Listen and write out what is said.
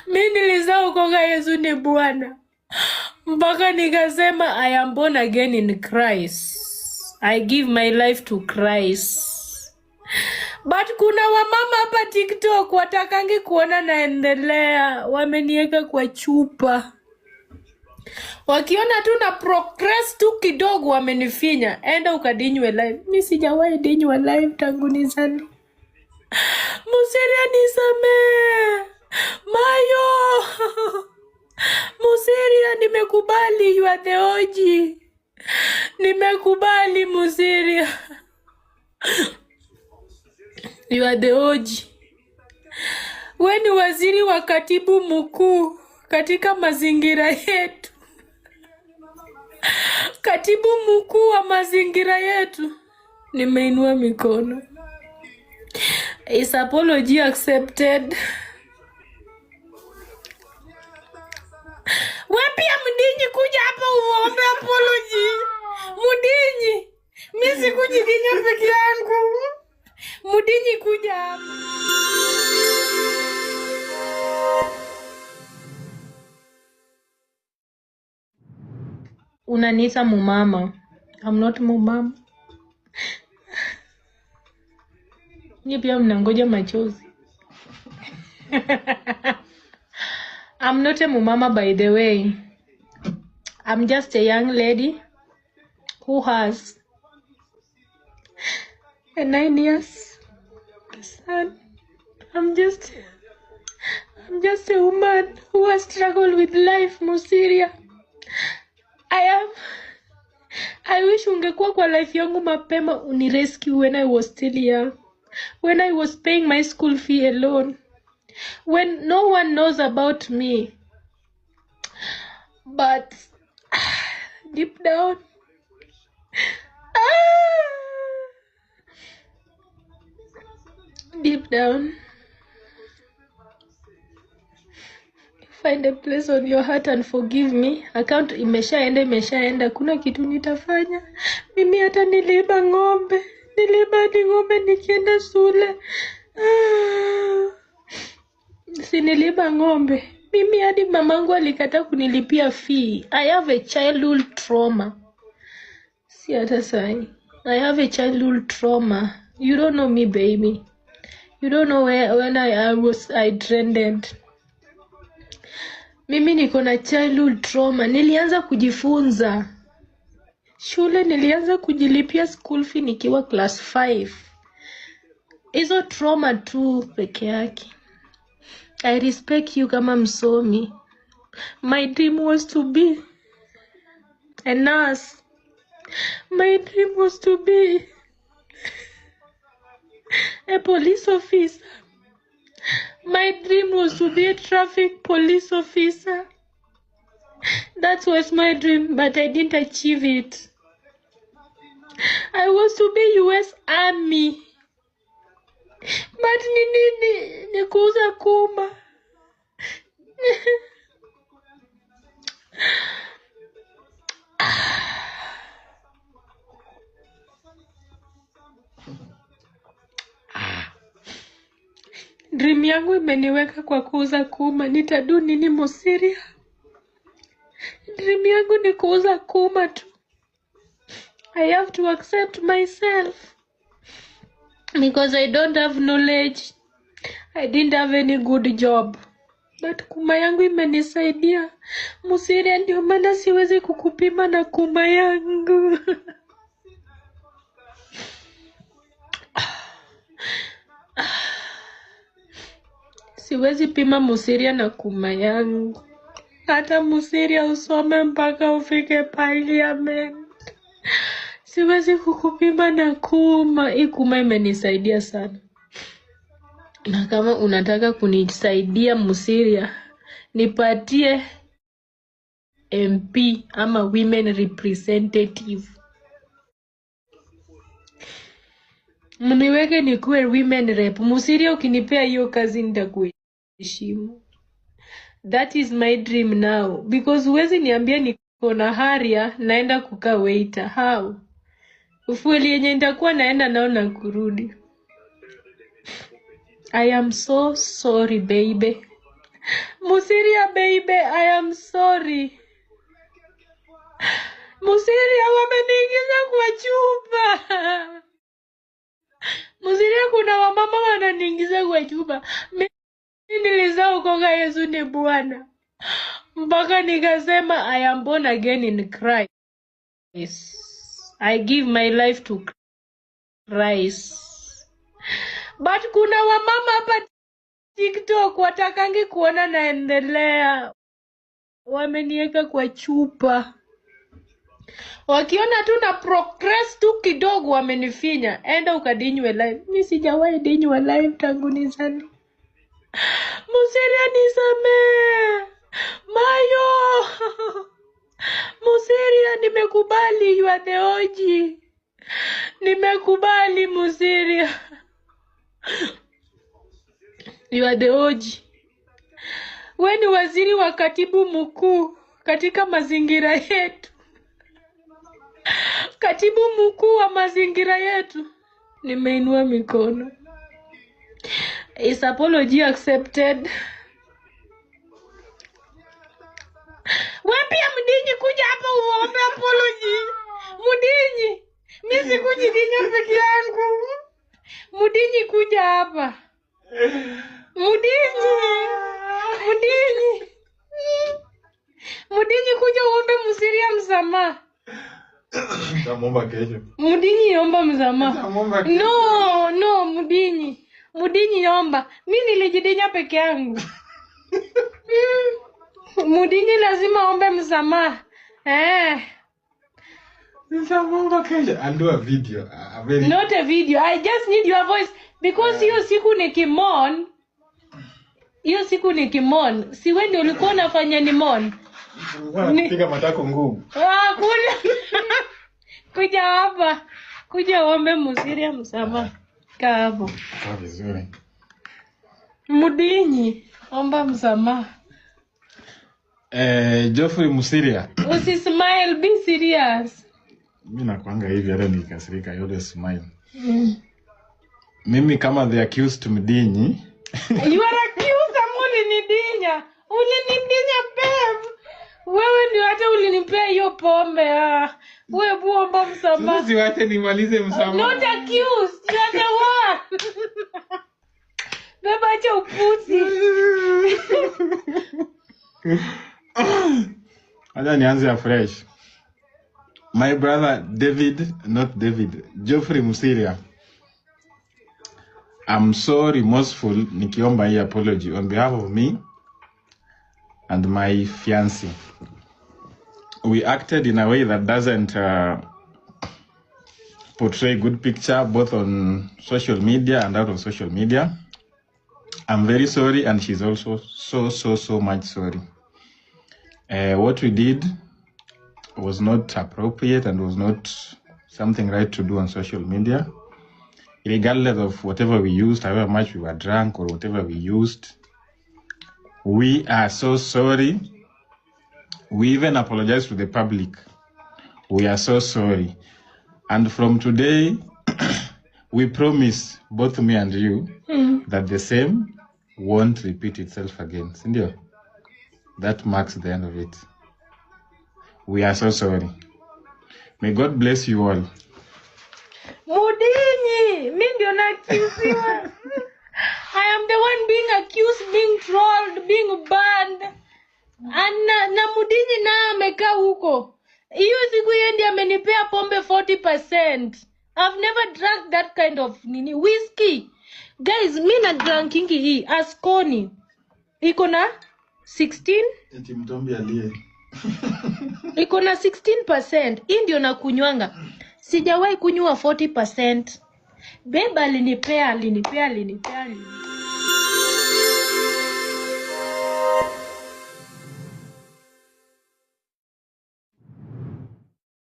Mimi nilizao kwa Yesu ni Bwana. Mpaka nikasema I am born again in Christ. I give my life to Christ. But kuna wamama hapa TikTok watakangi kuona naendelea. Wameniweka kwa chupa. Wakiona tu na progress tu kidogo wamenifinya. Enda ukadinywe live. Mimi sijawahi dinywa live tangu nizali. Musiria nisamee. Mayo. Musiria nimekubali, you are the OG. Nimekubali Musiria. You are the OG. Wewe ni waziri wa katibu mkuu katika mazingira yetu. Katibu mkuu wa mazingira yetu. Nimeinua mikono. Is apology accepted? Wewe pia Mdinyi kuja hapa uombe apology. Mdinyi, mimi sikujidinya peke yangu. Mdinyi kuja hapa. Unaniita mumama. I'm not mumama. Ni pia mnangoja machozi. I'm not a mumama, by the way. I'm just a young lady who has a 9 years son. I'm just a woman who has struggled with life, Musiria. I wish ungekuwa kwa life yangu mapema unirescue when I was still young. When I was paying my school fee alone. When no one knows about me. But deep down, find a place on your heart and forgive me. Account imeshaenda. Kuna kitu nitafanya. Mimi hata niliiba ng'ombe nikienda shule. Si niliiba ng'ombe. Mimi hadi mamangu alikata kunilipia fee. I have a childhood trauma. Si hata sai. I have a childhood trauma. You don't know me, baby. You don't know when I trended. Mimi niko na childhood trauma. Nilianza kujifunza. Shule nilianza kujilipia school fee nikiwa class 5. Hizo trauma tu peke yake. I respect you kama msomi. My dream was to be a nurse. My dream was to be a police officer. My dream was to be a traffic police officer. That was my dream, but I didn't achieve it. I was to be US Army. But ni kuuza kuma. Dream yangu imeniweka kwa kuuza kuma. Nitadu nini Musiria? Dream yangu ni kuuza kuma tu. I have to accept myself. Because I don't have knowledge. I didn't have any good job. But kuma yangu imenisaidia. Musiria, ndio maana siwezi kukupima na kuma yangu. Siwezi pima Musiria na kuma yangu. Hata Musiria usome mpaka ufike parliament. Siwezi kukupima na kuma. Hii kuma imenisaidia sana. Na kama unataka kunisaidia Musiria, nipatie MP ama women representative. Mniweke nikuwe women rep. Musiria, ukinipea hiyo kazi nitakuheshimu. That is my dream now. Because huwezi niambia niko na haria naenda kukaa waiter. How? Ufueli yenye nitakuwa naenda nao na kurudi. I am so sorry, baby. Musiria baby, I am sorry. Musiria wameniingiza kwa chupa. Musiria kuna wamama wananiingiza kwa chupa. Mimi nilizao koga Yesu ni Bwana. Mpaka nikasema I am born again in Christ. I give my life to Christ. But kuna wamama hapa TikTok watakangi kuona naendelea. Wameniweka kwa chupa. Wakiona tu na progress tu kidogo wamenifinya. Enda ukadinywe live. Mimi sijawahi dinywa live tangu nizali. Musiria nisamee. Mayo. Musiria nimekubali, you are the OG. Nimekubali Musiria. You are the OG. Wewe ni waziri wa katibu mkuu katika mazingira yetu. Katibu mkuu wa mazingira yetu. Nimeinua mikono. Is apology accepted? Wewe pia Mdinyi kuja hapa uombe apology. Mdinyi, mimi sikujidinya peke yangu. Mdinyi kuja hapa. Mdinyi kuja uombe Musiria msamaha. Nitamwomba kesho. Mdinyi omba msamaha. No, Mdinyi omba. Mimi nilijidinya peke yangu. Mdinyi lazima ombe msamaha. Nitamwomba kesho. I'll do a video. Not a video. I just need your voice because hiyo siku ni kimon. Si wewe ndio ulikuwa unafanya ni mon. Nipiga matako ngumu. Kuja hapa. Kuja ombe Musiria msamaha. Kaa hapo. Kaa vizuri. Mdinyi omba msamaha. Geoffrey Musiria. Usismile, be serious. Mimi nakuanga hivi hata nikasirika yote smile. Mimi kama the accused Mdinyi. You are accused ulinidinya. Ulinidinya babe. Wewe ndio hata ulinipea hiyo pombe. Wewe buomba msamaha. Sisi wache nimalize msamaha. Not accused. You are the one. Bebe acha upuzi. Acha nianze afresh. My brother Geoffrey Musiria. I'm so remorseful nikiomba hii apology on behalf of me and my fiancé. We acted in a way that doesn't portray good picture both on social media and out of social media. I'm very sorry and she's also so much sorry. What we did was not appropriate and was not something right to do on social media. Regardless of whatever we used, however much we were drunk or whatever we used, we are so sorry. We even apologize to the public. We are so sorry. And from today, we promise, both me and you, that the same won't repeat itself again. Sindio? That marks the end of it. We are so sorry. May God bless you all. Mudinyi, mimi ndio nakiusiwa. I am the one being accused, being trolled, being banned. Na Mudinyi na amekaa huko. Hiyo siku yeye ndiye amenipea pombe 40%. I've never drank that kind of whiskey. Guys, mimi na drinkingi hii Asconi. Iko na 16? Eti mtombi alie. Iko na 16%. Hii ndio nakunywanga. Sijawahi kunywa 40%. Beba alinipea.